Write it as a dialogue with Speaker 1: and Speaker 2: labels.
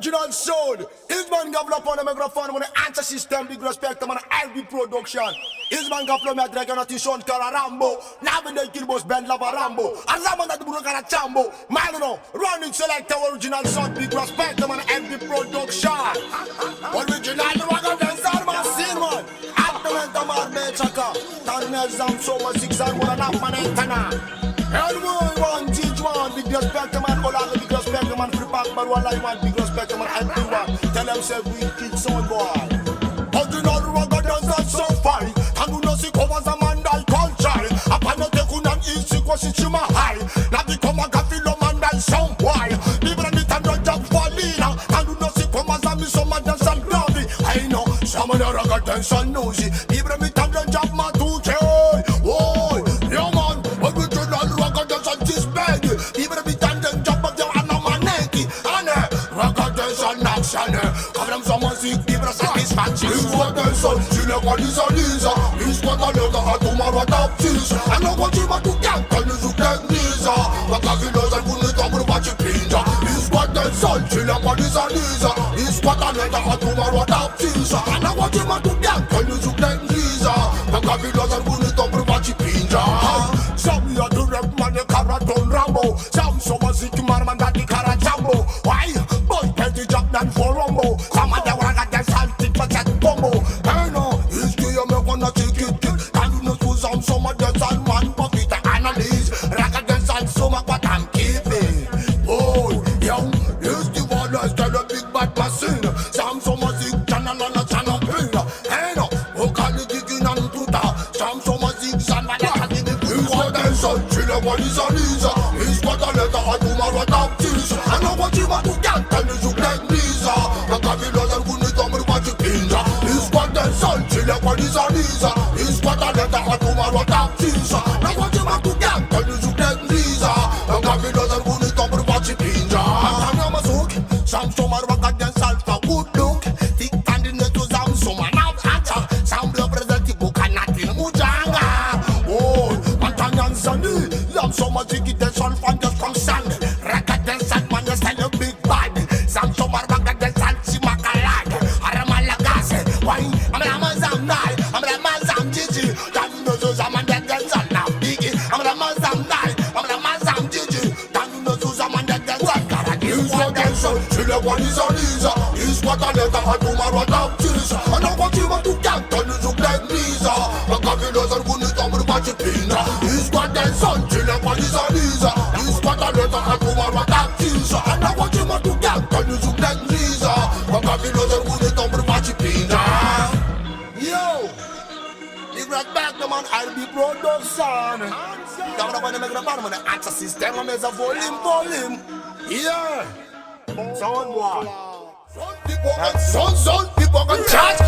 Speaker 1: Original sound. His man GAFILO up on the microphone when the answer system, big respect to man LB production. His man GAFILO me a drag on a t-shirt kara Rambo. Now when they kill boss band lava Rambo. And Zaman that the kara Chambo. Man no, running select original sound, big respect to man LB production. Original rock dancer man, scene man. Actement to man Bechaka. Tanner Zam Soma 6 and 1 and half man Entana. And one teach one, big respect to man, Ola, big respect to man, free pack, but one like one, big respect to man, everyone. Tell them, say, we kick some boy. Original rock dance so fine. And you know, see, covers a man die culture. Upon the Tekun and Easy, was it Shima high. Now become a GAFILO man die some boy. People in the time don't jump for Lina. And you know, see, come as a miss, some man dance and glory. I know, some of the rock dance and nosy. People in the time don't jump my two chair. Oh, yeah, man. Even be tandem jump up there and I'm a naked. And rock attention action. Cover them some music, give us satisfaction. Is what they son, she never Lisa Lisa. Is what I let her tomorrow top cheese. I know what you want to get, can you look like Lisa? But GAFILO and couldn't talk about your pinja. Is what they son, she never Lisa Lisa. Is what I let her tomorrow top cheese. I know what you want to get, can you look like Lisa? But GAFILO and couldn't talk about your pinja. Some you are the rep man, the Karaton Rambo. Some so was it to man that the Karajambo. Why? Boy, petty job than for Rumbo. Some of the one that gets salted for that combo. Hey no, it's to you make one take it. And you know to some of the sun man pocket analyze. Rock against and so much what I'm keeping. Oh, young, it's the one that's got a big bad machine. Some so much it channel on a channel pin. Hey no, who can you dig in and do that? Some so much it channel on a son, she never Lisa Lisa. Is what I let her tomorrow top cheese. I know what you want to get, can you look like Lisa? The GAFILO and couldn't tell me what you pinja. Is what the son, she never Lisa Lisa. Is what I let her tomorrow top cheese. Now what you want to get, can you look like Lisa? The GAFILO and couldn't tell me what you pinja. I'm a soak, some summer rock against alpha good look. Thick and in the to some summer now answer. Some blood present book and nothing mujanga. Oh, Sunny, love so much you get the sun from just from sun. Racket and sun man, you sell a big bag. Some summer racket and sun, she make a lag. Aramalagase, why? I'm a Mazam Nai, I'm a Mazam Gigi. Dan knows Susan that gets on now, Biggie. I'm a Mazam Nai, I'm a Mazam Gigi. Dan knows Susan that gets on. Is what they son, she never Lisa Lisa. Is what I let her tomorrow top cheese. I know what you want to get, can you look like Lisa? But GAFILO and couldn't tell me what you pinna. Son, she never Lisa Lisa. Is what I let her tomorrow top cheese. I know what you want to get, can you look like Lisa? But GAFILO and couldn't tell me what you pinna. Yo, big right back to man LB production. Come on, the microphone, man, the answer system, man, is a volume. Yeah, sound boy. Son people can charge,